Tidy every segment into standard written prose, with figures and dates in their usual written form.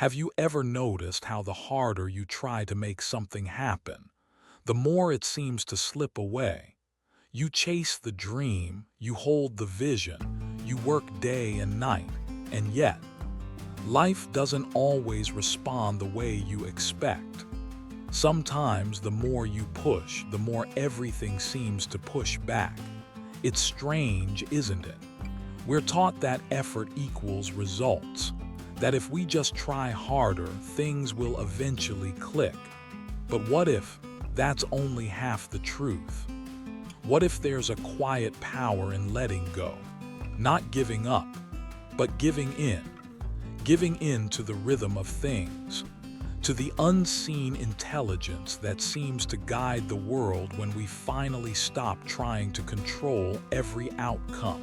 Have you ever noticed how the harder you try to make something happen, the more it seems to slip away? You chase the dream, you hold the vision, you work day and night, and yet, life doesn't always respond the way you expect. Sometimes the more you push, the more everything seems to push back. It's strange, isn't it? We're taught that effort equals results, that if we just try harder, things will eventually click. But what if that's only half the truth? What if there's a quiet power in letting go, not giving up, but giving in to the rhythm of things, to the unseen intelligence that seems to guide the world when we finally stop trying to control every outcome?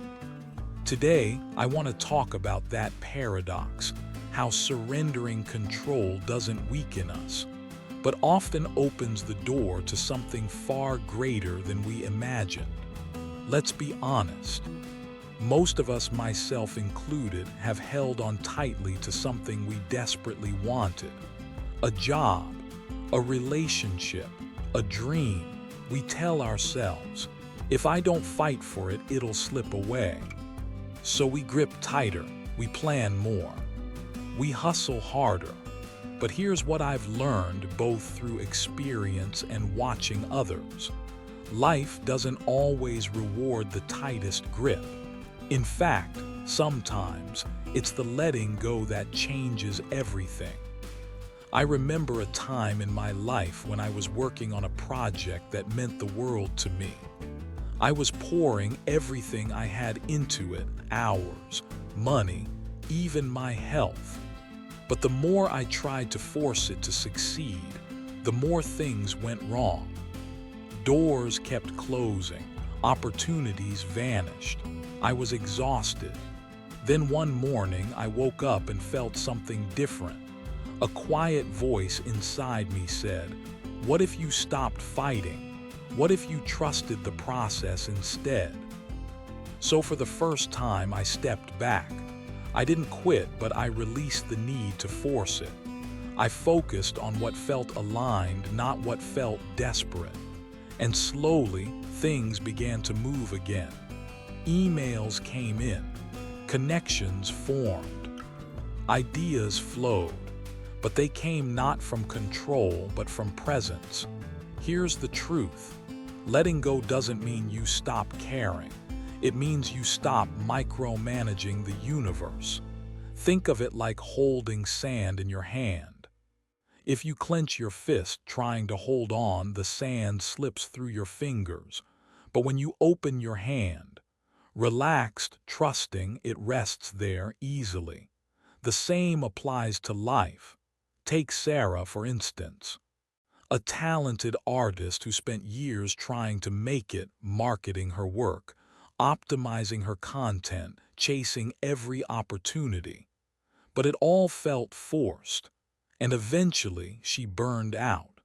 Today, I want to talk about that paradox, how surrendering control doesn't weaken us, but often opens the door to something far greater than we imagined. Let's be honest. Most of us, myself included, have held on tightly to something we desperately wanted. A job, a relationship, a dream. We tell ourselves, if I don't fight for it, it'll slip away. So we grip tighter, we plan more, we hustle harder. But here's what I've learned both through experience and watching others. Life doesn't always reward the tightest grip. In fact, sometimes it's the letting go that changes everything. I remember a time in my life when I was working on a project that meant the world to me. I was pouring everything I had into it, hours, money, even my health. But the more I tried to force it to succeed, the more things went wrong. Doors kept closing, opportunities vanished. I was exhausted. Then one morning I woke up and felt something different. A quiet voice inside me said, "What if you stopped fighting? What if you trusted the process instead?" So for the first time I stepped back. I didn't quit, but I released the need to force it. I focused on what felt aligned, not what felt desperate. And slowly, things began to move again. Emails came in, connections formed, ideas flowed, but they came not from control, but from presence. Here's the truth. Letting go doesn't mean you stop caring. It means you stop micromanaging the universe. Think of it like holding sand in your hand. If you clench your fist trying to hold on, the sand slips through your fingers. But when you open your hand, relaxed, trusting, it rests there easily. The same applies to life. Take Sarah, for instance. A talented artist who spent years trying to make it, marketing her work, optimizing her content, chasing every opportunity. But it all felt forced, and eventually she burned out.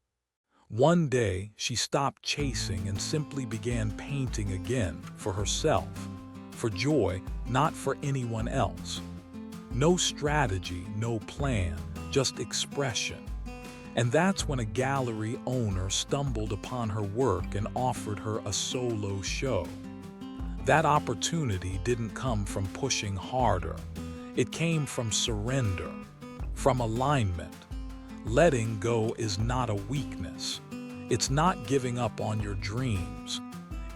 One day, she stopped chasing and simply began painting again for herself, for joy, not for anyone else. No strategy, no plan, just expression. And that's when a gallery owner stumbled upon her work and offered her a solo show. That opportunity didn't come from pushing harder. It came from surrender, from alignment. Letting go is not a weakness. It's not giving up on your dreams.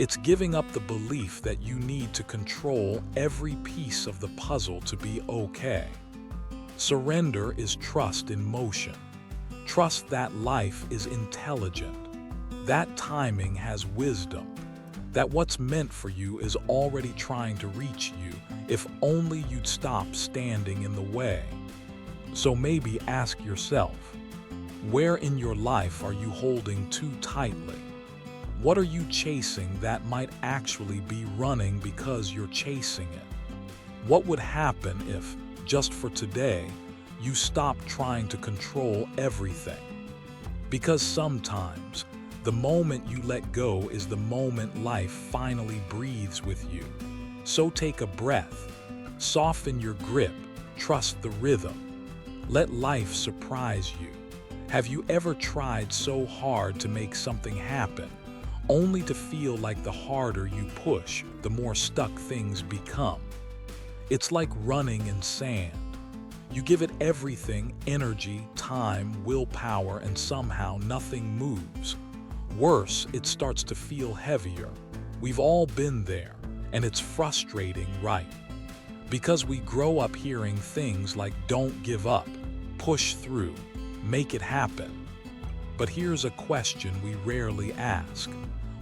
It's giving up the belief that you need to control every piece of the puzzle to be okay. Surrender is trust in motion. Trust that life is intelligent, that timing has wisdom, that what's meant for you is already trying to reach you if only you'd stop standing in the way. So maybe ask yourself, where in your life are you holding too tightly? What are you chasing that might actually be running because you're chasing it? What would happen if, just for today, you stop trying to control everything? Because sometimes, the moment you let go is the moment life finally breathes with you. So take a breath, soften your grip, trust the rhythm. Let life surprise you. Have you ever tried so hard to make something happen, only to feel like the harder you push, the more stuck things become? It's like running in sand. You give it everything, energy, time, willpower, and somehow nothing moves. Worse, it starts to feel heavier. We've all been there, and it's frustrating, right? Because we grow up hearing things like don't give up, push through, make it happen. But here's a question we rarely ask.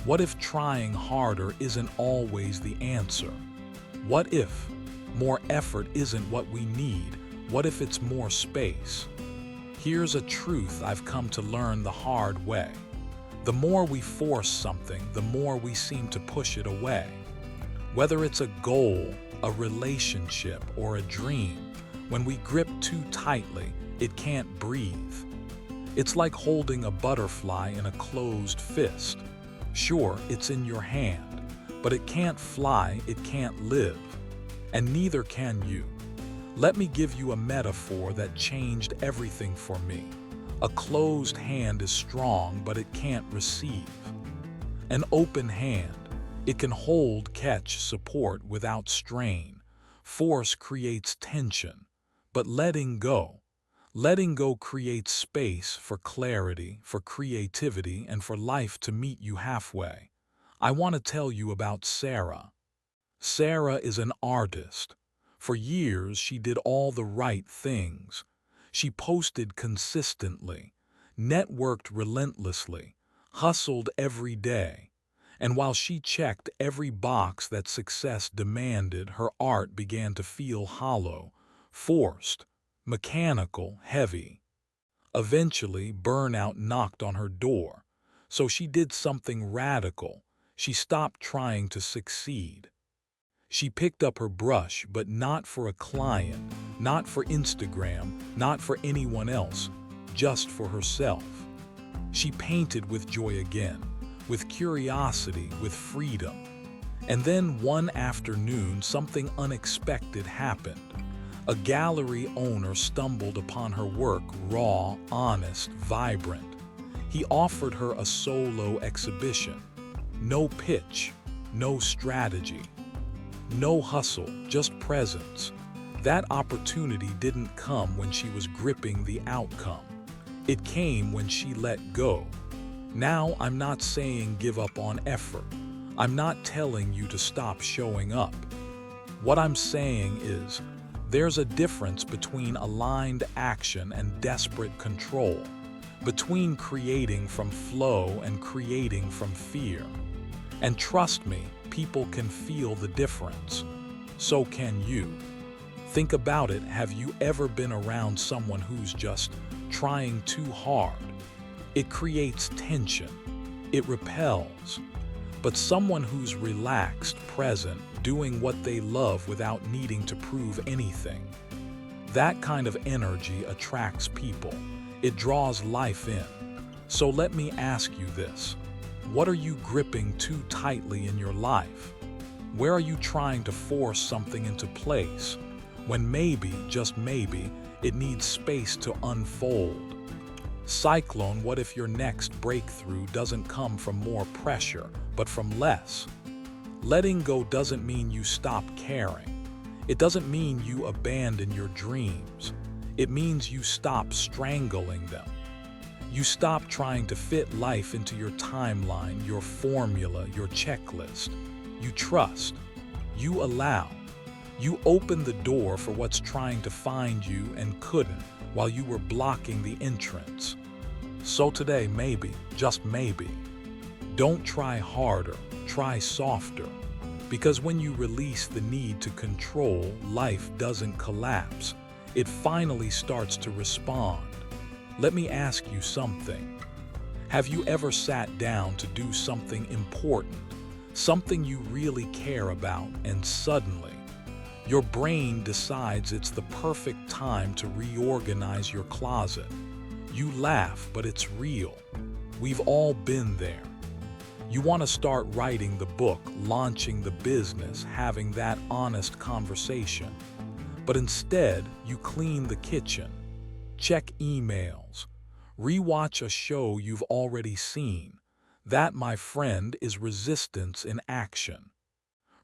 What if trying harder isn't always the answer? What if more effort isn't what we need? What if it's more space? Here's a truth I've come to learn the hard way. The more we force something, the more we seem to push it away. Whether it's a goal, a relationship, or a dream, when we grip too tightly, it can't breathe. It's like holding a butterfly in a closed fist. Sure, it's in your hand, but it can't fly, it can't live. And neither can you. Let me give you a metaphor that changed everything for me. A closed hand is strong, but it can't receive. An open hand, it can hold, catch, support without strain. Force creates tension, but letting go creates space for clarity, for creativity, and for life to meet you halfway. I want to tell you about Sarah. Sarah is an artist. For years, she did all the right things. She posted consistently, networked relentlessly, hustled every day. And while she checked every box that success demanded, her art began to feel hollow, forced, mechanical, heavy. Eventually, burnout knocked on her door. So she did something radical. She stopped trying to succeed. She picked up her brush, but not for a client, not for Instagram, not for anyone else, just for herself. She painted with joy again, with curiosity, with freedom. And then one afternoon, something unexpected happened. A gallery owner stumbled upon her work, raw, honest, vibrant. He offered her a solo exhibition. No pitch, no strategy. No hustle, just presence. That opportunity didn't come when she was gripping the outcome. It came when she let go. Now, I'm not saying give up on effort. I'm not telling you to stop showing up. What I'm saying is, there's a difference between aligned action and desperate control, between creating from flow and creating from fear. And trust me, people can feel the difference. So can you. Think about it. Have you ever been around someone who's just trying too hard? It creates tension. It repels. But someone who's relaxed, present, doing what they love without needing to prove anything, that kind of energy attracts people. It draws life in. So let me ask you this. What are you gripping too tightly in your life? Where are you trying to force something into place, when maybe, just maybe, it needs space to unfold? Cyclone, what if your next breakthrough doesn't come from more pressure, but from less? Letting go doesn't mean you stop caring. It doesn't mean you abandon your dreams. It means you stop strangling them. You stop trying to fit life into your timeline, your formula, your checklist. You trust. You allow. You open the door for what's trying to find you and couldn't, while you were blocking the entrance. So today, maybe, just maybe, don't try harder, try softer. Because when you release the need to control, life doesn't collapse. It finally starts to respond. Let me ask you something. Have you ever sat down to do something important, something you really care about, and suddenly, your brain decides it's the perfect time to reorganize your closet? You laugh, but it's real. We've all been there. You want to start writing the book, launching the business, having that honest conversation. But instead, you clean the kitchen. check emails, rewatch a show you've already seen. That, my friend, is resistance in action.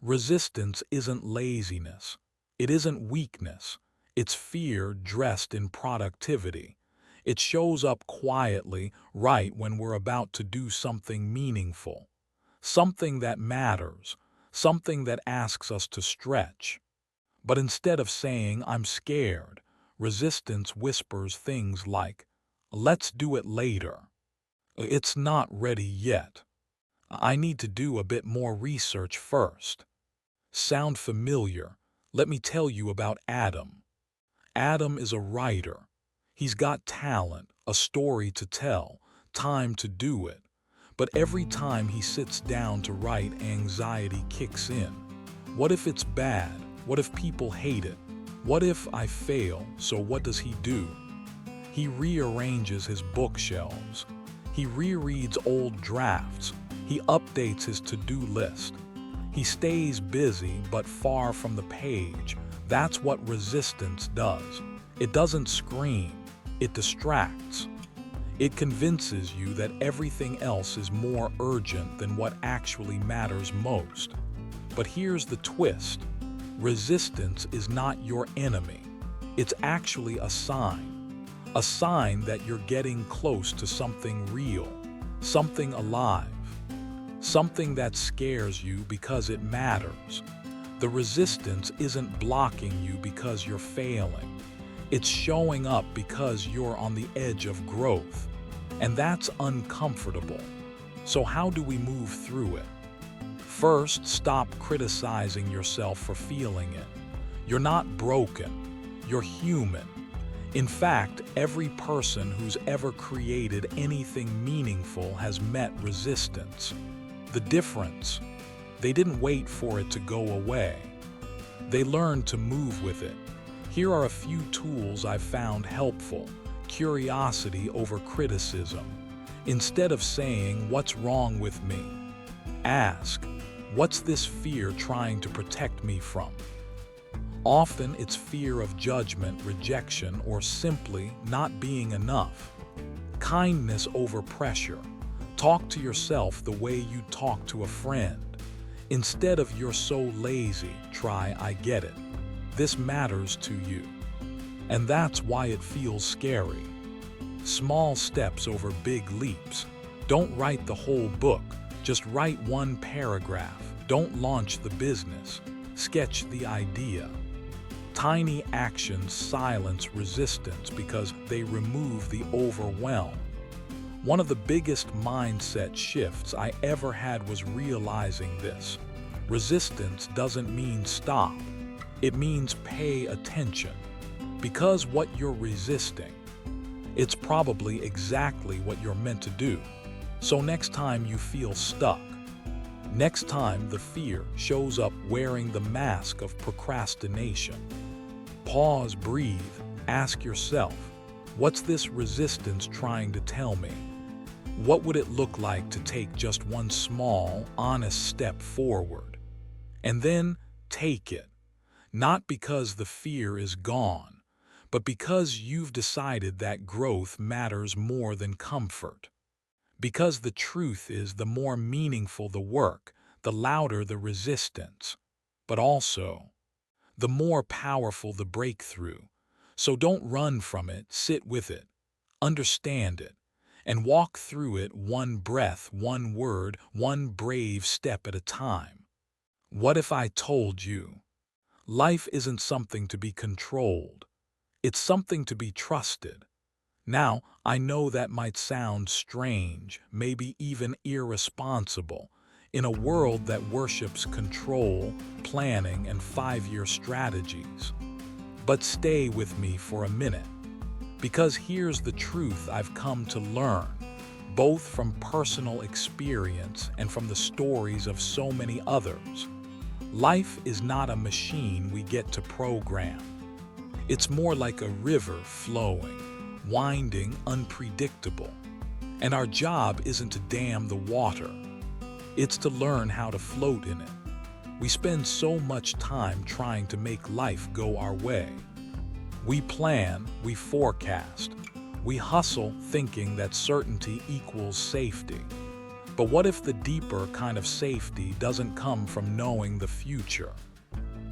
Resistance isn't laziness. It isn't weakness. It's fear dressed in productivity. It shows up quietly right when we're about to do something meaningful, something that matters, something that asks us to stretch. But instead of saying, "I'm scared," resistance whispers things like, "Let's do it later." "It's not ready yet." "I need to do a bit more research first." Sound familiar? Let me tell you about Adam. Adam is a writer. He's got talent, a story to tell, time to do it. But every time he sits down to write, anxiety kicks in. What if it's bad? What if people hate it? What if I fail? So what does he do? He rearranges his bookshelves. He rereads old drafts. He updates his to-do list. He stays busy but far from the page. That's what resistance does. It doesn't scream. It distracts. It convinces you that everything else is more urgent than what actually matters most. But here's the twist. Resistance is not your enemy. It's actually a sign that you're getting close to something real, something alive, something that scares you because it matters. The resistance isn't blocking you because you're failing. It's showing up because you're on the edge of growth. And that's uncomfortable. So how do we move through it? First, stop criticizing yourself for feeling it. You're not broken. You're human. In fact, every person who's ever created anything meaningful has met resistance. The difference: they didn't wait for it to go away. They learned to move with it. Here are a few tools I've found helpful. Curiosity over criticism. Instead of saying, "What's wrong with me?" ask, "What's this fear trying to protect me from?" Often it's fear of judgment, rejection, or simply not being enough. Kindness over pressure. Talk to yourself the way you talk to a friend. Instead of "You're so lazy," try "I get it. This matters to you." And that's why it feels scary. Small steps over big leaps. Don't write the whole book. Just write one paragraph. Don't launch the business. Sketch the idea. Tiny actions silence resistance because they remove the overwhelm. One of the biggest mindset shifts I ever had was realizing this. Resistance doesn't mean stop. It means pay attention. Because what you're resisting, it's probably exactly what you're meant to do. So next time you feel stuck, next time the fear shows up wearing the mask of procrastination, pause, breathe, ask yourself, what's this resistance trying to tell me? What would it look like to take just one small, honest step forward? And then take it. Not because the fear is gone, but because you've decided that growth matters more than comfort. Because the truth is, the more meaningful the work, the louder the resistance. But also, the more powerful the breakthrough. So don't run from it, sit with it, understand it, and walk through it one breath, one word, one brave step at a time. What if I told you? Life isn't something to be controlled. It's something to be trusted. Now, I know that might sound strange, maybe even irresponsible, in a world that worships control, planning, and 5-year strategies. But stay with me for a minute, because here's the truth I've come to learn, both from personal experience and from the stories of so many others. Life is not a machine we get to program. It's more like a river flowing, winding, unpredictable. And our job isn't to dam the water. It's to learn how to float in it. We spend so much time trying to make life go our way. We plan, we forecast, we hustle thinking that certainty equals safety. But what if the deeper kind of safety doesn't come from knowing the future,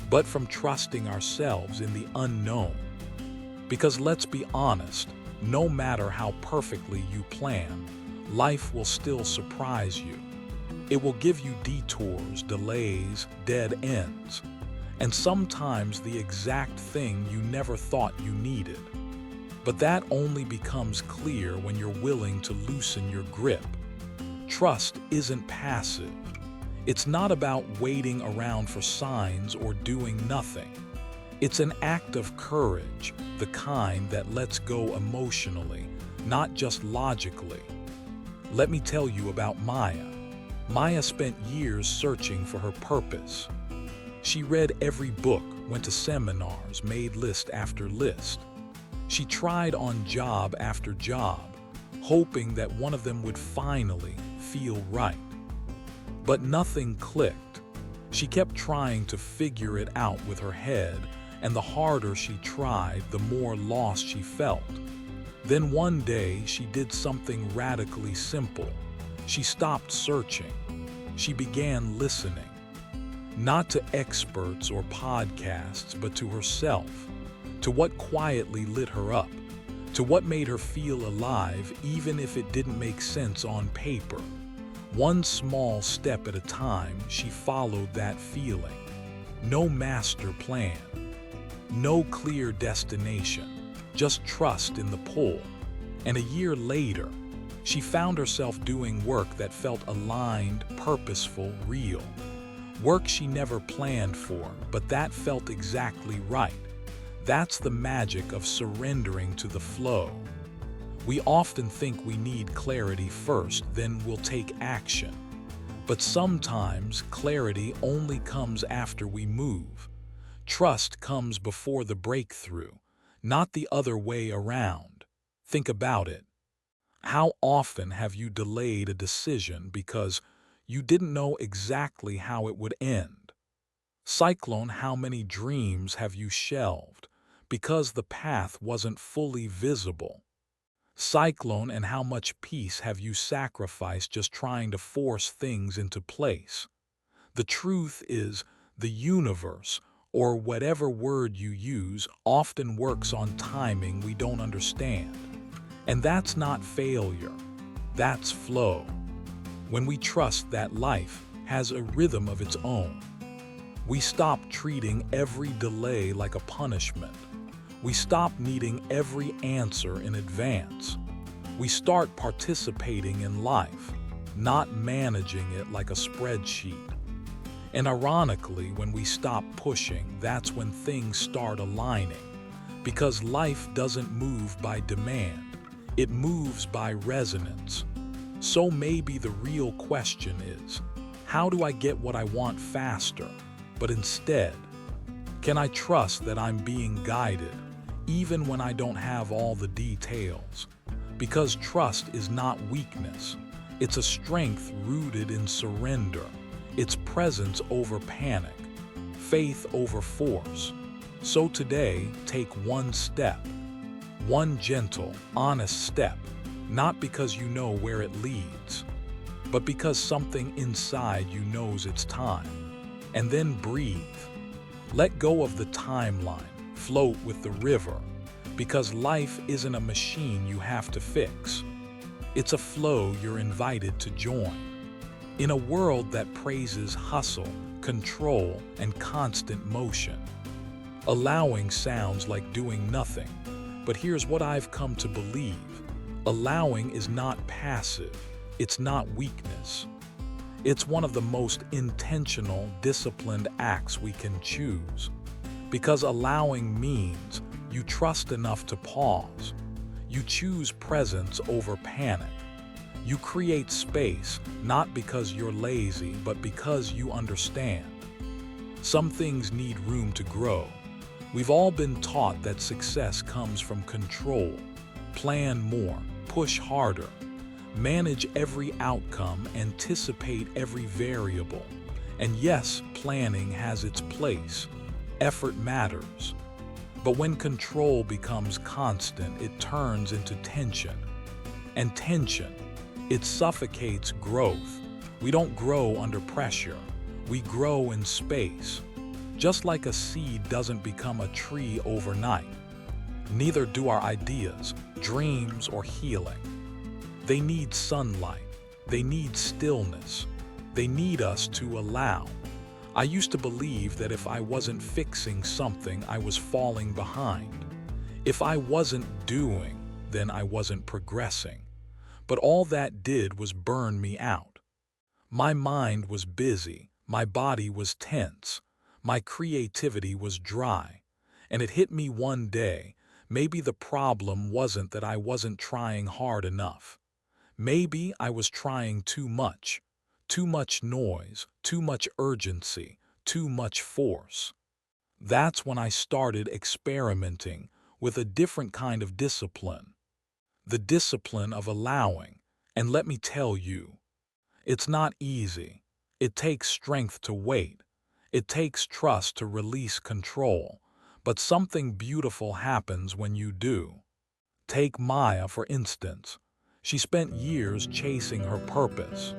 but from trusting ourselves in the unknown? Because let's be honest, no matter how perfectly you plan, life will still surprise you. It will give you detours, delays, dead ends, and sometimes the exact thing you never thought you needed. But that only becomes clear when you're willing to loosen your grip. Trust isn't passive. It's not about waiting around for signs or doing nothing. It's an act of courage, the kind that lets go emotionally, not just logically. Let me tell you about Maya. Maya spent years searching for her purpose. She read every book, went to seminars, made list after list. She tried on job after job, hoping that one of them would finally feel right. But nothing clicked. She kept trying to figure it out with her head, and the harder she tried, the more lost she felt. Then one day, she did something radically simple. She stopped searching. She began listening. Not to experts or podcasts, but to herself, to what quietly lit her up, to what made her feel alive even if it didn't make sense on paper. One small step at a time, she followed that feeling. No master plan, no clear destination, just trust in the pull. And a year later, she found herself doing work that felt aligned, purposeful, real. Work she never planned for, but that felt exactly right. That's the magic of surrendering to the flow. We often think we need clarity first, then we'll take action. But sometimes clarity only comes after we move. Trust comes before the breakthrough, not the other way around. Think about it. How often have you delayed a decision because you didn't know exactly how it would end? Cyclone, how many dreams have you shelved because the path wasn't fully visible? Cyclone, and how much peace have you sacrificed just trying to force things into place? The truth is, the universe, or whatever word you use, often works on timing we don't understand. And that's not failure, that's flow. When we trust that life has a rhythm of its own, we stop treating every delay like a punishment. We stop needing every answer in advance. We start participating in life, not managing it like a spreadsheet. And ironically, when we stop pushing, that's when things start aligning. Because life doesn't move by demand, it moves by resonance. So maybe the real question is, how do I get what I want faster? But instead, can I trust that I'm being guided, even when I don't have all the details? Because trust is not weakness. It's a strength rooted in surrender. It's presence over panic, faith over force. So today, take one step, one gentle, honest step, not because you know where it leads, but because something inside you knows it's time. And then breathe. Let go of the timeline, float with the river, because life isn't a machine you have to fix. It's a flow you're invited to join. In a world that praises hustle, control, and constant motion, allowing sounds like doing nothing. But here's what I've come to believe. Allowing is not passive. It's not weakness. It's one of the most intentional, disciplined acts we can choose. Because allowing means you trust enough to pause. You choose presence over panic. You create space, not because you're lazy, but because you understand. Some things need room to grow. We've all been taught that success comes from control. Plan more, push harder, manage every outcome, anticipate every variable. And yes, planning has its place. Effort matters. But when control becomes constant, it turns into tension. And tension, it suffocates growth. We don't grow under pressure. We grow in space. Just like a seed doesn't become a tree overnight, neither do our ideas, dreams, or healing. They need sunlight. They need stillness. They need us to allow. I used to believe that if I wasn't fixing something, I was falling behind. If I wasn't doing, then I wasn't progressing. But all that did was burn me out. My mind was busy, my body was tense, my creativity was dry. And it hit me one day, maybe the problem wasn't that I wasn't trying hard enough. Maybe I was trying too much noise, too much urgency, too much force. That's when I started experimenting with a different kind of discipline. The discipline of allowing. And let me tell you, it's not easy. It takes strength to wait. It takes trust to release control. But something beautiful happens when you do. Take Maya, for instance. She spent years chasing her purpose.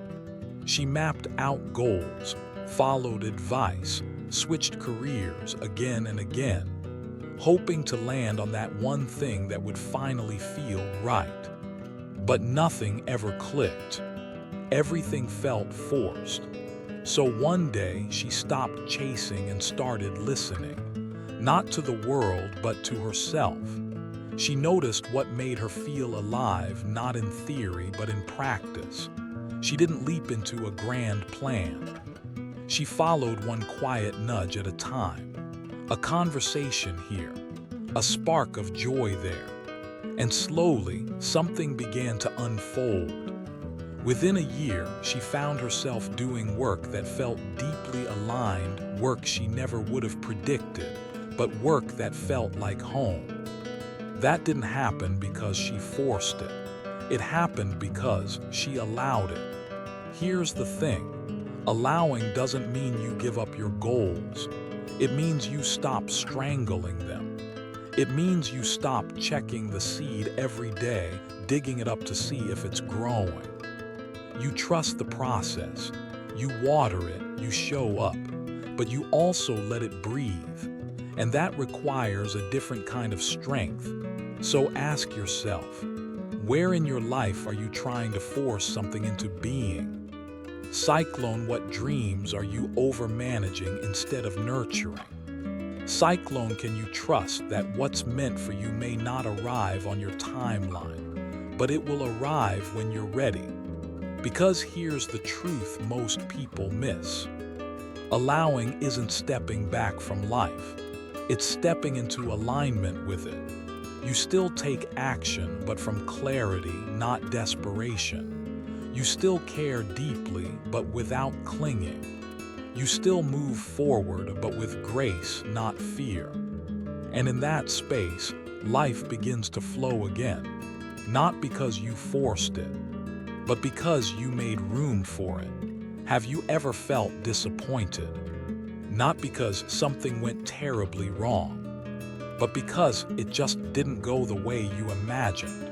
She mapped out goals, followed advice, switched careers again and again, hoping to land on that one thing that would finally feel right. But nothing ever clicked. Everything felt forced. So one day she stopped chasing and started listening, not to the world but to herself. She noticed what made her feel alive, not in theory but in practice. She didn't leap into a grand plan. She followed one quiet nudge at a time. A conversation here, a spark of joy there. And slowly, something began to unfold. Within a year, she found herself doing work that felt deeply aligned, work she never would have predicted, but work that felt like home. That didn't happen because she forced it. It happened because she allowed it. Here's the thing. Allowing doesn't mean you give up your goals. It means you stop strangling them. It means you stop checking the seed every day, digging it up to see if it's growing. You trust the process. You water it, you show up, but you also let it breathe. And that requires a different kind of strength. So ask yourself, where in your life are you trying to force something into being? Cyclone, what dreams are you overmanaging instead of nurturing? Cyclone, can you trust that what's meant for you may not arrive on your timeline, but it will arrive when you're ready? Because here's the truth most people miss. Allowing isn't stepping back from life. It's stepping into alignment with it. You still take action, but from clarity, not desperation. You still care deeply, but without clinging. You still move forward, but with grace, not fear. And in that space, life begins to flow again. Not because you forced it, but because you made room for it. Have you ever felt disappointed? Not because something went terribly wrong, but because it just didn't go the way you imagined.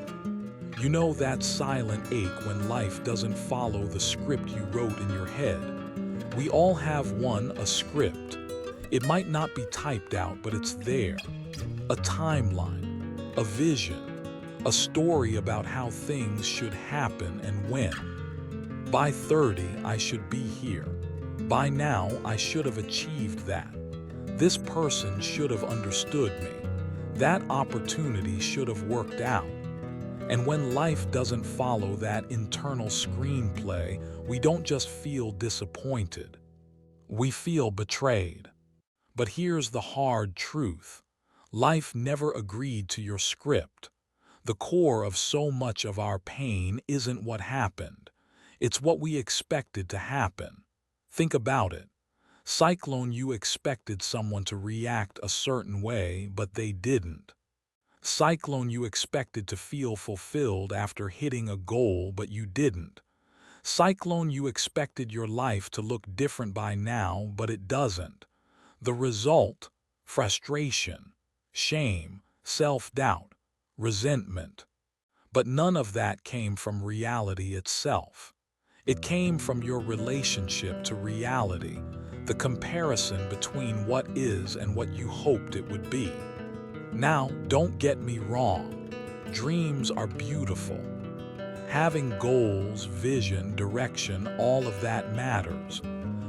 You know that silent ache when life doesn't follow the script you wrote in your head. We all have one, a script. It might not be typed out, but it's there. A timeline, a vision, a story about how things should happen and when. By 30, I should be here. By now, I should have achieved that. This person should have understood me. That opportunity should have worked out. And when life doesn't follow that internal screenplay, we don't just feel disappointed. We feel betrayed. But here's the hard truth. Life never agreed to your script. The core of so much of our pain isn't what happened. It's what we expected to happen. Think about it. Cyclone, you expected someone to react a certain way, but they didn't. Cyclone, you expected to feel fulfilled after hitting a goal, but you didn't. Cyclone, you expected your life to look different by now, but it doesn't. The result? Frustration, shame, self-doubt, resentment. But none of that came from reality itself. It came from your relationship to reality, the comparison between what is and what you hoped it would be. Now, don't get me wrong. Dreams are beautiful. Having goals, vision, direction, all of that matters.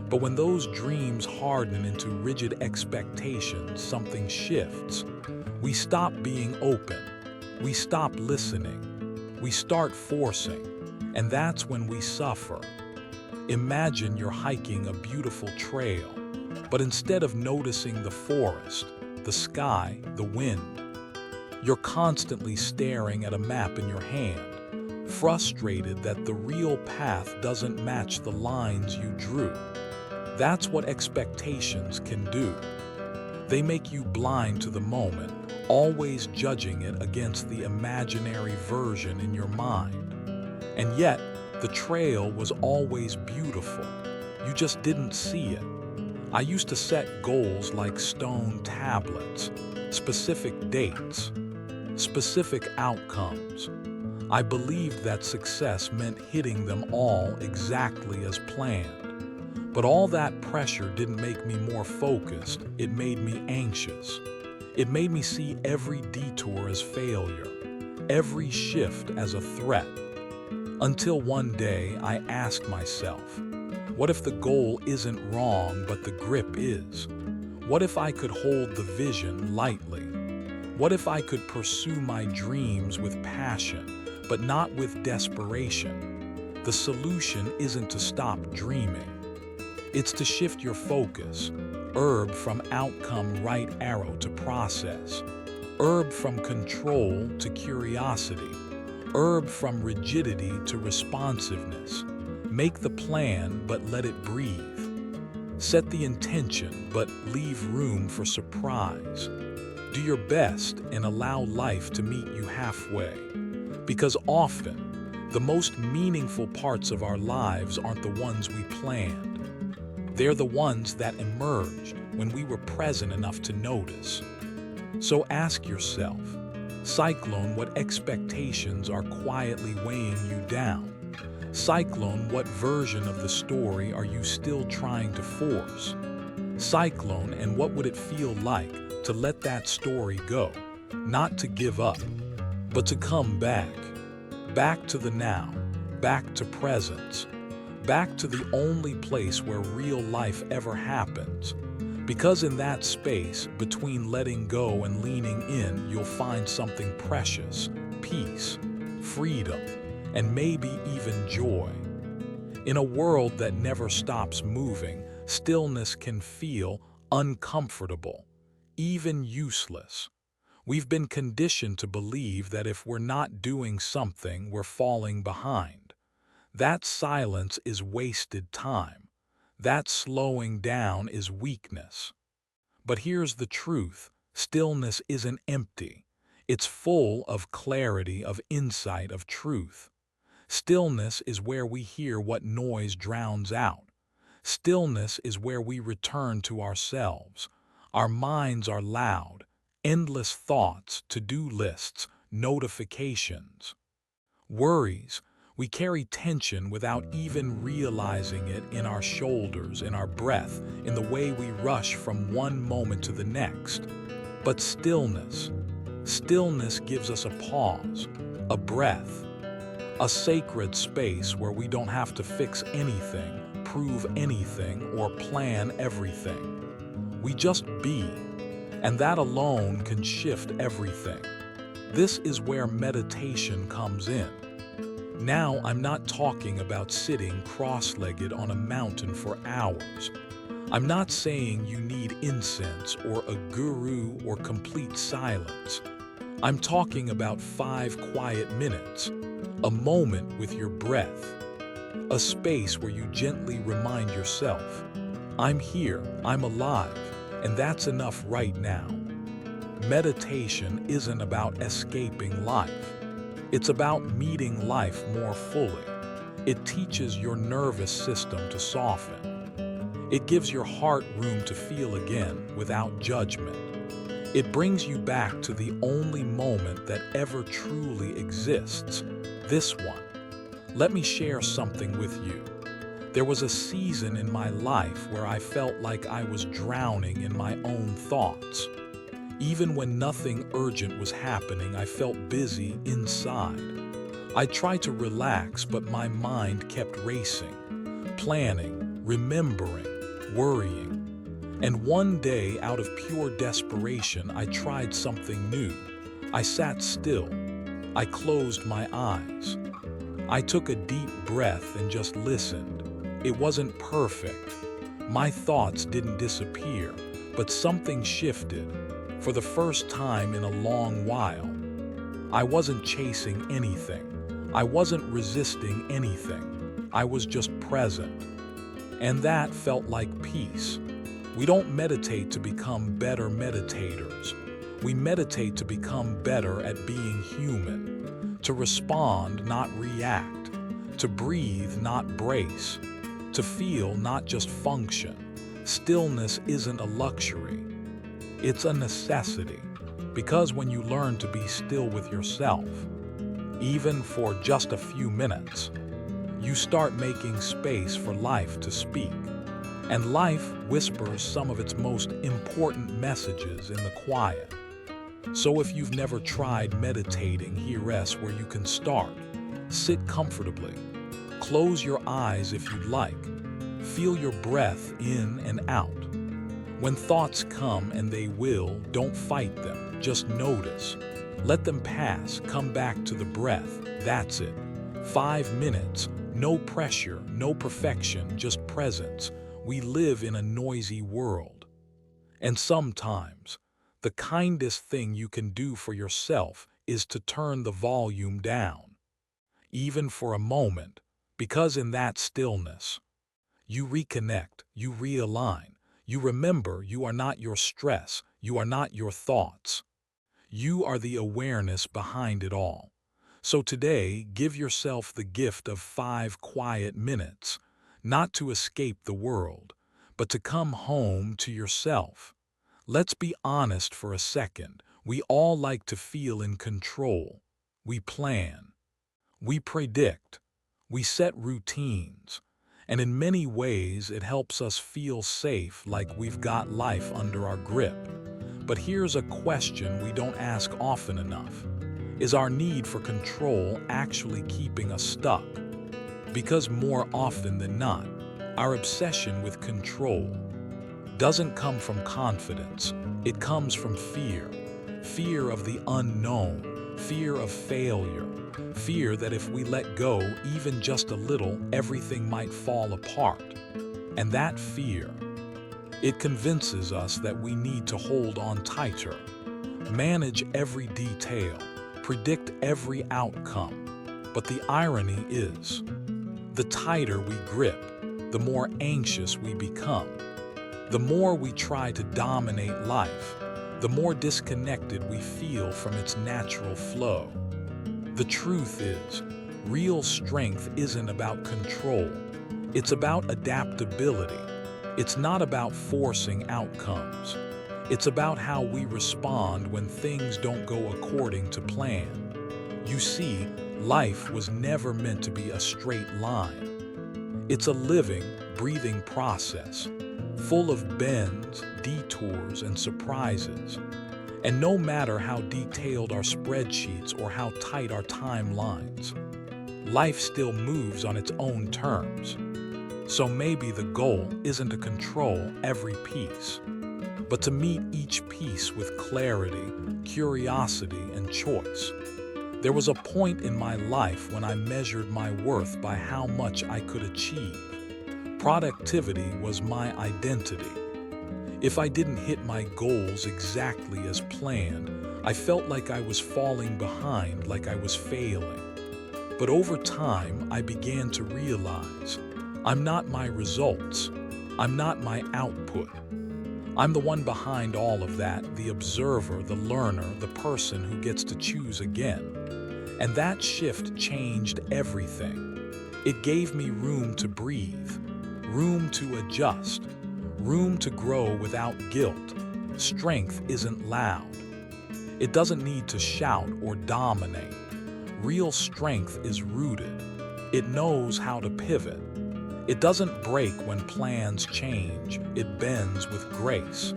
But when those dreams harden into rigid expectations, something shifts. We stop being open. We stop listening. We start forcing. And that's when we suffer. Imagine you're hiking a beautiful trail, but instead of noticing the forest, the sky, the wind, you're constantly staring at a map in your hand, frustrated that the real path doesn't match the lines you drew. That's what expectations can do. They make you blind to the moment, always judging it against the imaginary version in your mind. And yet, the trail was always beautiful. You just didn't see it. I used to set goals like stone tablets, specific dates, specific outcomes. I believed that success meant hitting them all exactly as planned. But all that pressure didn't make me more focused, it made me anxious. It made me see every detour as failure, every shift as a threat. Until one day I asked myself, what if the goal isn't wrong but the grip is? What if I could hold the vision lightly? What if I could pursue my dreams with passion, but not with desperation? The solution isn't to stop dreaming. It's to shift your focus, herb from outcome, right arrow to process, herb from control to curiosity, herb from rigidity to responsiveness. Make the plan, but let it breathe. Set the intention, but leave room for surprise. Do your best and allow life to meet you halfway. Because often, the most meaningful parts of our lives aren't the ones we planned. They're the ones that emerged when we were present enough to notice. So ask yourself, Cyclone, what expectations are quietly weighing you down? Cyclone, what version of the story are you still trying to force? Cyclone, and what would it feel like to let that story go? Not to give up, but to come back. Back to the now, back to presence, back to the only place where real life ever happens. Because in that space, between letting go and leaning in, you'll find something precious, peace, freedom, and maybe even joy. In a world that never stops moving, stillness can feel uncomfortable, even useless. We've been conditioned to believe that if we're not doing something, we're falling behind. That silence is wasted time. That slowing down is weakness. But here's the truth. Stillness isn't empty. It's full of clarity, of insight, of truth. Stillness is where we hear what noise drowns out. Stillness is where we return to ourselves. Our minds are loud, endless thoughts, to-do lists, notifications, worries. We carry tension without even realizing it in our shoulders, in our breath, in the way we rush from one moment to the next. But stillness gives us a pause, a breath, a sacred space where we don't have to fix anything, prove anything, or plan everything. We just be, and that alone can shift everything. This is where meditation comes in. Now, I'm not talking about sitting cross-legged on a mountain for hours. I'm not saying you need incense or a guru or complete silence. I'm talking about 5 quiet minutes, a moment with your breath, a space where you gently remind yourself, I'm here, I'm alive, and that's enough right now. Meditation isn't about escaping life. It's about meeting life more fully. It teaches your nervous system to soften. It gives your heart room to feel again without judgment. It brings you back to the only moment that ever truly exists, this one. Let me share something with you. There was a season in my life where I felt like I was drowning in my own thoughts. Even when nothing urgent was happening, I felt busy inside. I tried to relax, but my mind kept racing, planning, remembering, worrying. And one day, out of pure desperation, I tried something new. I sat still. I closed my eyes. I took a deep breath and just listened. It wasn't perfect. My thoughts didn't disappear, but something shifted. For the first time in a long while, I wasn't chasing anything. I wasn't resisting anything. I was just present. And that felt like peace. We don't meditate to become better meditators. We meditate to become better at being human, to respond, not react, to breathe, not brace, to feel, not just function. Stillness isn't a luxury. It's a necessity, because when you learn to be still with yourself, even for just a few minutes, you start making space for life to speak. And life whispers some of its most important messages in the quiet. So if you've never tried meditating, here's where you can start. Sit comfortably. Close your eyes if you'd like. Feel your breath in and out. When thoughts come, and they will, don't fight them. Just notice. Let them pass. Come back to the breath. That's it. 5 minutes. No pressure, no perfection, just presence. We live in a noisy world. And sometimes, the kindest thing you can do for yourself is to turn the volume down, even for a moment, because in that stillness, you reconnect, you realign, you remember you are not your stress, you are not your thoughts. You are the awareness behind it all. So today, give yourself the gift of 5 quiet minutes, not to escape the world, but to come home to yourself. Let's be honest for a second. We all like to feel in control. We plan. We predict. We set routines. And in many ways, it helps us feel safe, like we've got life under our grip. But here's a question we don't ask often enough. Is our need for control actually keeping us stuck? Because more often than not, our obsession with control doesn't come from confidence. It comes from fear. Fear of the unknown, fear of failure, fear that if we let go even just a little, everything might fall apart. And that fear, it convinces us that we need to hold on tighter, manage every detail, predict every outcome. But the irony is, the tighter we grip, the more anxious we become. The more we try to dominate life, the more disconnected we feel from its natural flow. The truth is, real strength isn't about control. It's about adaptability. It's not about forcing outcomes. It's about how we respond when things don't go according to plan. You see, life was never meant to be a straight line. It's a living, breathing process, full of bends, detours, and surprises. And no matter how detailed our spreadsheets or how tight our timelines, life still moves on its own terms. So maybe the goal isn't to control every piece, but to meet each piece with clarity, curiosity, and choice. There was a point in my life when I measured my worth by how much I could achieve. Productivity was my identity. If I didn't hit my goals exactly as planned, I felt like I was falling behind, like I was failing. But over time, I began to realize I'm not my results. I'm not my output. I'm the one behind all of that, the observer, the learner, the person who gets to choose again. And that shift changed everything. It gave me room to breathe, room to adjust, room to grow without guilt. Strength isn't loud. It doesn't need to shout or dominate. Real strength is rooted. It knows how to pivot. It doesn't break when plans change. It bends with grace.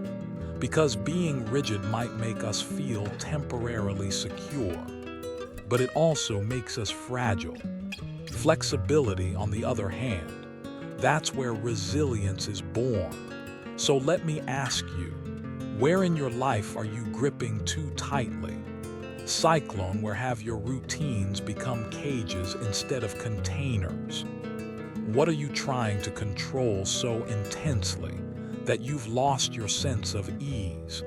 Because being rigid might make us feel temporarily secure, but it also makes us fragile. Flexibility, on the other hand, that's where resilience is born. So let me ask you, where in your life are you gripping too tightly? Cyclone, where have your routines become cages instead of containers? What are you trying to control so intensely that you've lost your sense of ease?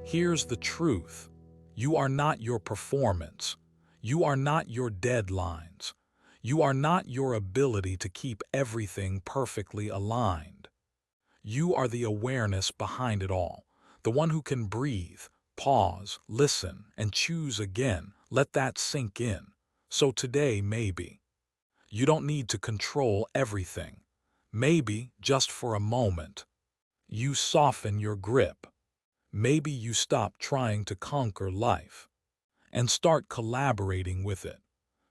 Here's the truth. You are not your performance. You are not your deadlines. You are not your ability to keep everything perfectly aligned. You are the awareness behind it all, the one who can breathe, pause, listen, and choose again. Let that sink in. So today, maybe you don't need to control everything. Maybe, just for a moment, you soften your grip. Maybe you stop trying to conquer life and start collaborating with it.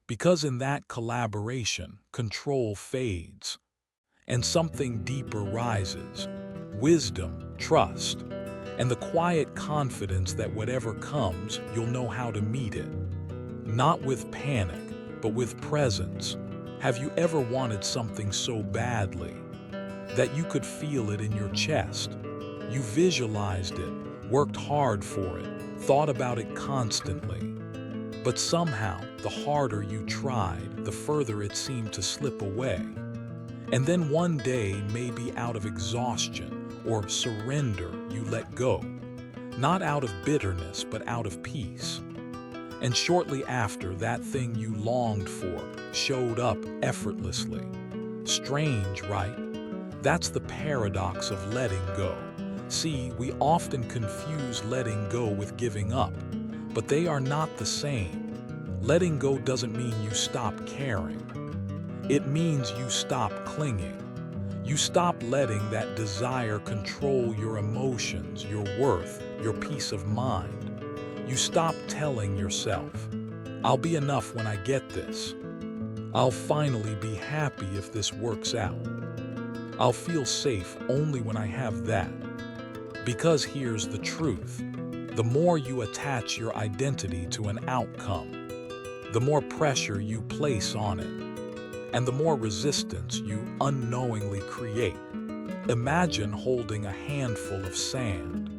Because in that collaboration, control fades and something deeper rises. Wisdom, trust, and the quiet confidence that whatever comes, you'll know how to meet it. Not with panic, but with presence. Have you ever wanted something so badly that you could feel it in your chest? You visualized it, worked hard for it, thought about it constantly. But somehow, the harder you tried, the further it seemed to slip away. And then one day, maybe out of exhaustion or surrender, you let go. Not out of bitterness, but out of peace. And shortly after, that thing you longed for showed up effortlessly. Strange, right? That's the paradox of letting go. See, we often confuse letting go with giving up, but they are not the same. Letting go doesn't mean you stop caring. It means you stop clinging. You stop letting that desire control your emotions, your worth, your peace of mind. You stop telling yourself, I'll be enough when I get this. I'll finally be happy if this works out. I'll feel safe only when I have that. Because here's the truth. The more you attach your identity to an outcome, the more pressure you place on it, and the more resistance you unknowingly create. Imagine holding a handful of sand.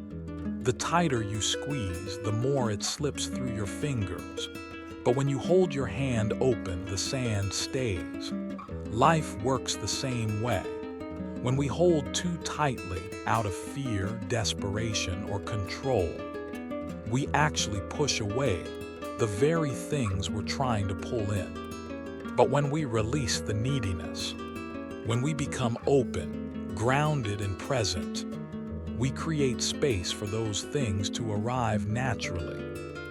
The tighter you squeeze, the more it slips through your fingers. But when you hold your hand open, the sand stays. Life works the same way. When we hold too tightly out of fear, desperation, or control, we actually push away the very things we're trying to pull in. But when we release the neediness, when we become open, grounded, and present, we create space for those things to arrive naturally,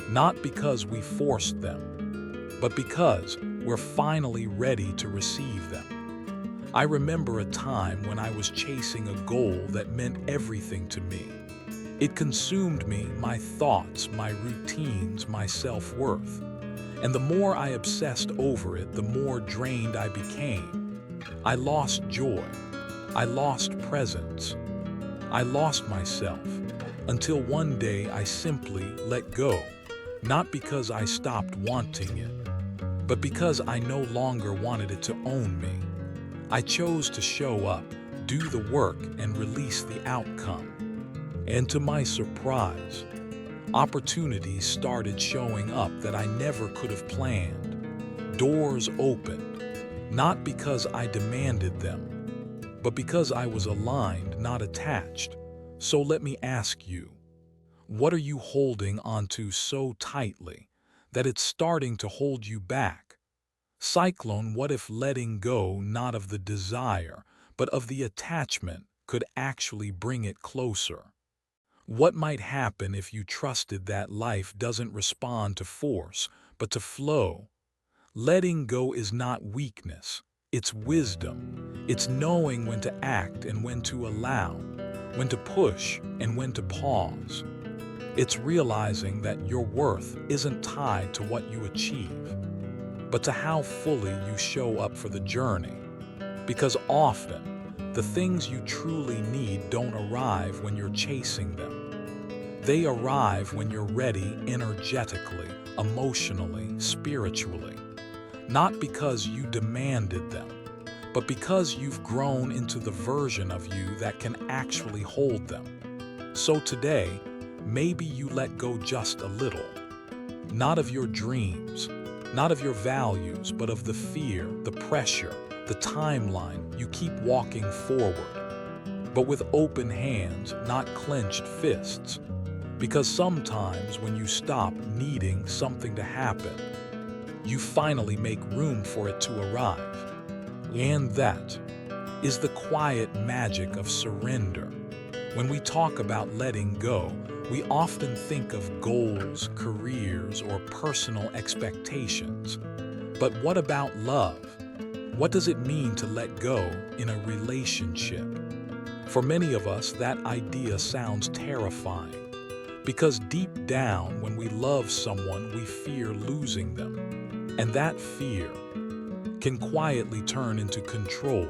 not because we forced them, but because we're finally ready to receive them. I remember a time when I was chasing a goal that meant everything to me. It consumed me, my thoughts, my routines, my self-worth. And the more I obsessed over it, the more drained I became. I lost joy. I lost presence. I lost myself, until one day I simply let go, not because I stopped wanting it, but because I no longer wanted it to own me. I chose to show up, do the work, and release the outcome. And to my surprise, opportunities started showing up that I never could have planned. Doors opened, not because I demanded them, but because I was aligned, not attached. So let me ask you, what are you holding onto so tightly that it's starting to hold you back? Cyclone, what if letting go not of the desire, but of the attachment could actually bring it closer? What might happen if you trusted that life doesn't respond to force, but to flow? Letting go is not weakness. It's wisdom. It's knowing when to act and when to allow. when to push and when to pause. It's realizing that your worth isn't tied to what you achieve, but to how fully you show up for the journey. Because often, the things you truly need don't arrive when you're chasing them. They arrive when you're ready energetically, emotionally, spiritually. Not because you demanded them, but because you've grown into the version of you that can actually hold them. So today, maybe you let go just a little. Not of your dreams, not of your values, but of the fear, the pressure, the timeline you keep walking forward. But with open hands, not clenched fists. Because sometimes when you stop needing something to happen, you finally make room for it to arrive. And that is the quiet magic of surrender. When we talk about letting go, we often think of goals, careers, or personal expectations. But what about love? What does it mean to let go in a relationship? For many of us, that idea sounds terrifying. Because deep down, when we love someone, we fear losing them. And that fear can quietly turn into control.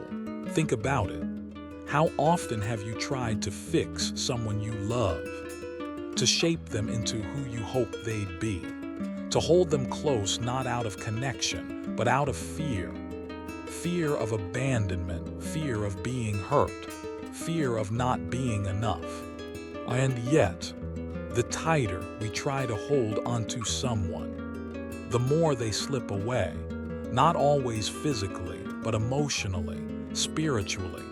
Think about it. How often have you tried to fix someone you love? To shape them into who you hope they'd be? To hold them close not out of connection, but out of fear? Fear of abandonment, fear of being hurt, fear of not being enough. And yet, the tighter we try to hold onto someone, the more they slip away, not always physically, but emotionally, spiritually.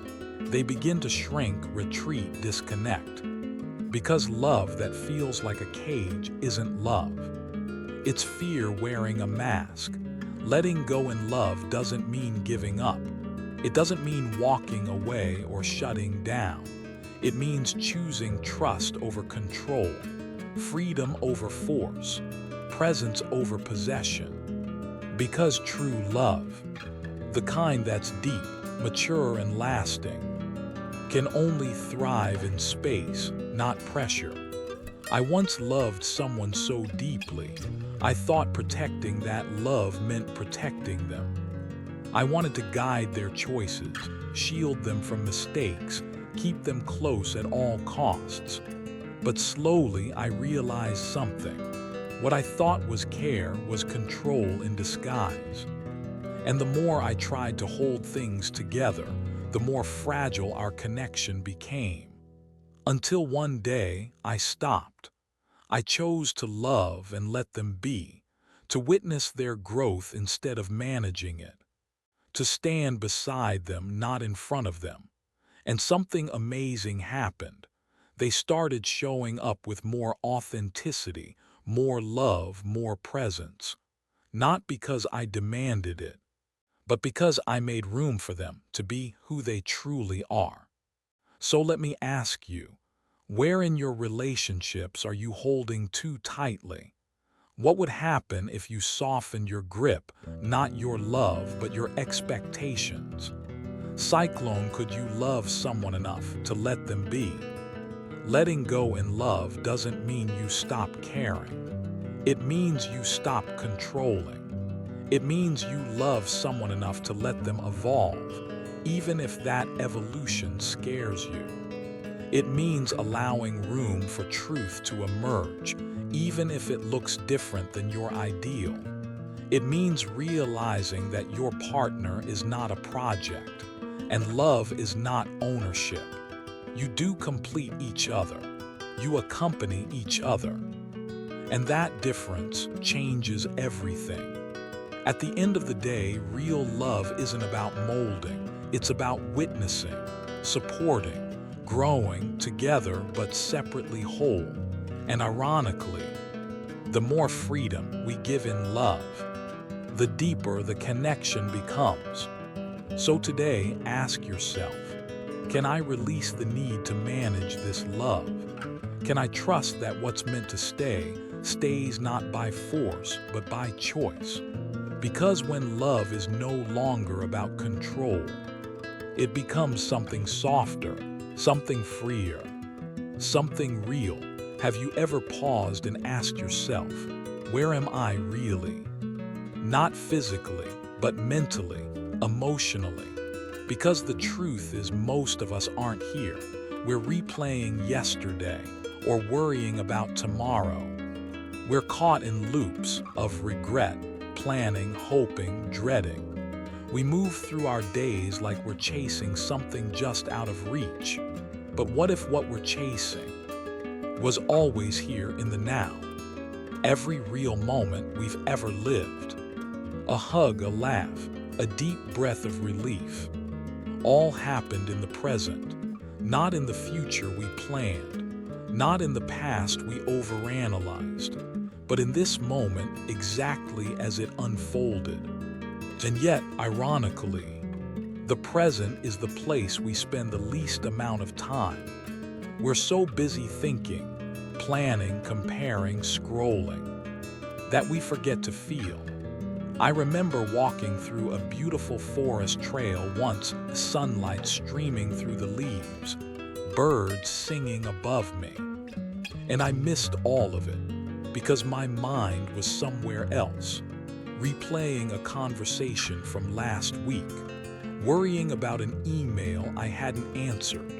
They begin to shrink, retreat, disconnect. Because love that feels like a cage isn't love. It's fear wearing a mask. Letting go in love doesn't mean giving up. It doesn't mean walking away or shutting down. It means choosing trust over control, freedom over force, presence over possession. Because true love, the kind that's deep, mature, and lasting, can only thrive in space, not pressure. I once loved someone so deeply, I thought protecting that love meant protecting them. I wanted to guide their choices, shield them from mistakes, keep them close at all costs. But slowly I realized something. What I thought was care was control in disguise. And the more I tried to hold things together, the more fragile our connection became. Until one day, I stopped. I chose to love and let them be, to witness their growth instead of managing it, to stand beside them, not in front of them. And something amazing happened. They started showing up with more authenticity, more love, more presence. Not because I demanded it, but because I made room for them to be who they truly are. So let me ask you, where in your relationships are you holding too tightly? What would happen if you softened your grip, not your love, but your expectations? Cyclone, could you love someone enough to let them be? Letting go in love doesn't mean you stop caring. It means you stop controlling. It means you love someone enough to let them evolve, even if that evolution scares you. It means allowing room for truth to emerge, even if it looks different than your ideal. It means realizing that your partner is not a project, and love is not ownership. You do complete each other. You accompany each other. And that difference changes everything. At the end of the day, real love isn't about molding. It's about witnessing, supporting, growing together but separately whole. And ironically, the more freedom we give in love, the deeper the connection becomes. So today, ask yourself, can I release the need to manage this love? Can I trust that what's meant to stay, stays not by force, but by choice? Because when love is no longer about control, it becomes something softer, something freer, something real. Have you ever paused and asked yourself, where am I really? Not physically, but mentally, emotionally. Because the truth is most of us aren't here. We're replaying yesterday or worrying about tomorrow. We're caught in loops of regret, planning, hoping, dreading. We move through our days like we're chasing something just out of reach. But what if what we're chasing was always here in the now? Every real moment we've ever lived. A hug, a laugh, a deep breath of relief. All happened in the present, not in the future we planned, not in the past we overanalyzed, but in this moment exactly as it unfolded. And yet, ironically, the present is the place we spend the least amount of time. We're so busy thinking, planning, comparing, scrolling, that we forget to feel. I remember walking through a beautiful forest trail once, sunlight streaming through the leaves, birds singing above me. And I missed all of it because my mind was somewhere else, replaying a conversation from last week, worrying about an email I hadn't answered.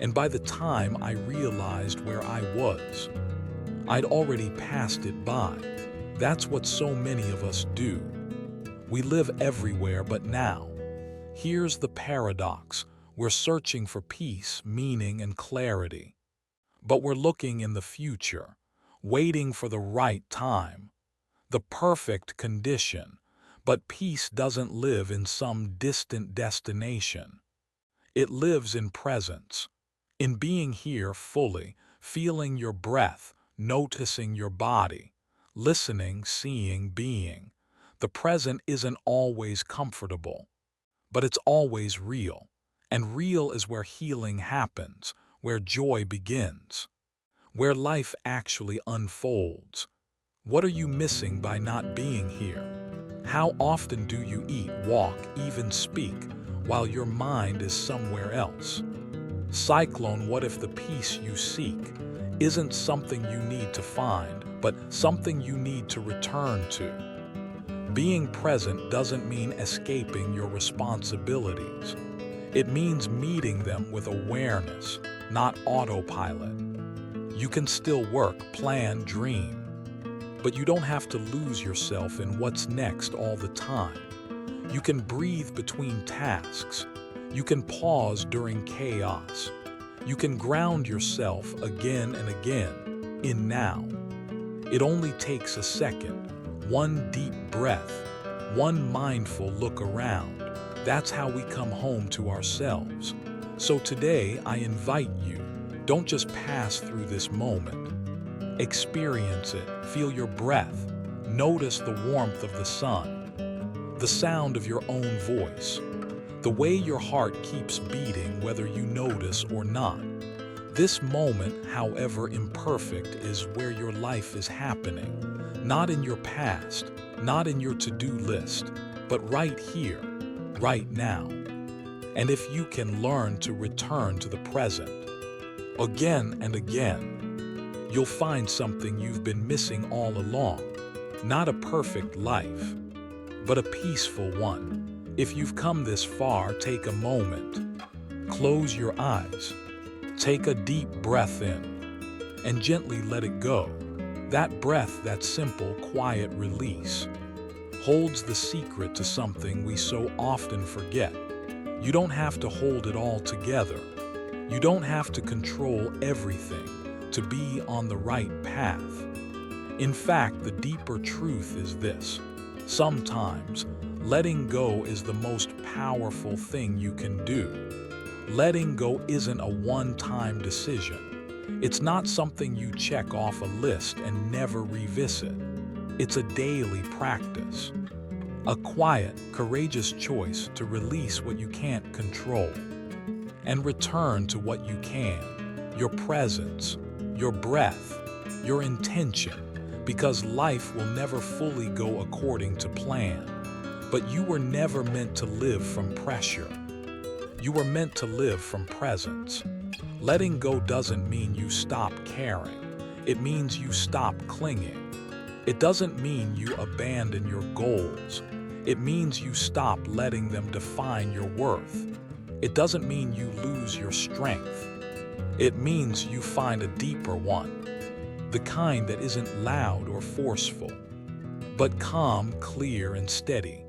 And by the time I realized where I was, I'd already passed it by. That's what so many of us do. We live everywhere but now. Here's the paradox. We're searching for peace, meaning, and clarity. But we're looking in the future, waiting for the right time, the perfect condition. But peace doesn't live in some distant destination. It lives in presence, in being here fully, feeling your breath, noticing your body, listening, seeing, being. The present isn't always comfortable, but it's always real. And real is where healing happens, where joy begins, where life actually unfolds. What are you missing by not being here? How often do you eat, walk, even speak, while your mind is somewhere else? Cyclone, what if the peace you seek isn't something you need to find, but something you need to return to? Being present doesn't mean escaping your responsibilities. It means meeting them with awareness, not autopilot. You can still work, plan, dream, but you don't have to lose yourself in what's next all the time. You can breathe between tasks. You can pause during chaos. You can ground yourself again and again in now. It only takes a second, one deep breath, one mindful look around. That's how we come home to ourselves. So today I invite you, don't just pass through this moment. Experience it, feel your breath, notice the warmth of the sun, the sound of your own voice, the way your heart keeps beating whether you notice or not. This moment, however imperfect, is where your life is happening, not in your past, not in your to-do list, but right here, right now. And if you can learn to return to the present, again and again, you'll find something you've been missing all along. Not a perfect life, but a peaceful one. If you've come this far, take a moment. Close your eyes. Take a deep breath in and gently let it go. That breath, that simple, quiet release, holds the secret to something we so often forget. You don't have to hold it all together. You don't have to control everything to be on the right path. In fact, the deeper truth is this: sometimes letting go is the most powerful thing you can do. Letting go isn't a one-time decision. It's not something you check off a list and never revisit. It's a daily practice. A quiet, courageous choice to release what you can't control and return to what you can, your presence, your breath, your intention, because life will never fully go according to plan. But you were never meant to live from pressure. You were meant to live from presence. Letting go doesn't mean you stop caring. It means you stop clinging. It doesn't mean you abandon your goals. It means you stop letting them define your worth. It doesn't mean you lose your strength. It means you find a deeper one, the kind that isn't loud or forceful, but calm, clear, and steady.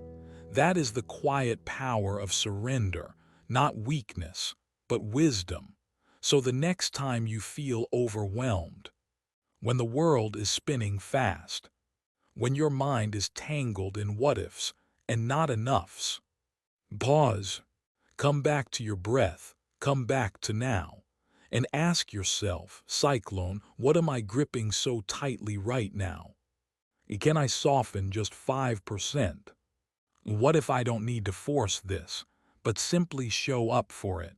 That is the quiet power of surrender, not weakness, but wisdom. So the next time you feel overwhelmed, when the world is spinning fast, when your mind is tangled in what-ifs and not enoughs, pause, come back to your breath, come back to now, and ask yourself, Cyclone, what am I gripping so tightly right now? Can I soften just 5%? What if I don't need to force this, but simply show up for it?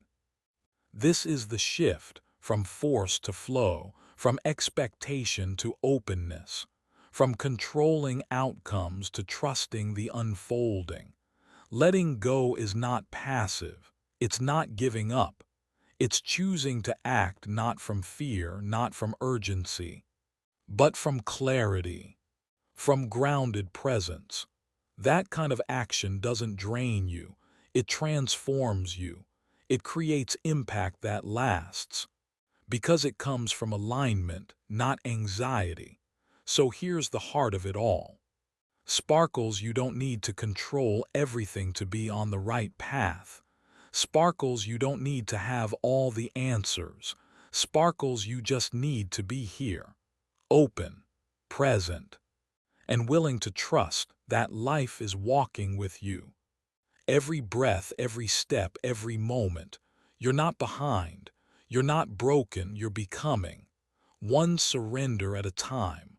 This is the shift from force to flow, from expectation to openness, from controlling outcomes to trusting the unfolding. Letting go is not passive. It's not giving up. It's choosing to act not from fear, not from urgency, but from clarity, from grounded presence. That kind of action doesn't drain you. It transforms you. It creates impact that lasts because it comes from alignment, not anxiety. So here's the heart of it all. Sparkles, you don't need to control everything to be on the right path. Sparkles, you don't need to have all the answers. Sparkles, you just need to be here, open, present, and willing to trust that life is walking with you. Every breath, every step, every moment. You're not behind. You're not broken. You're becoming. One surrender at a time.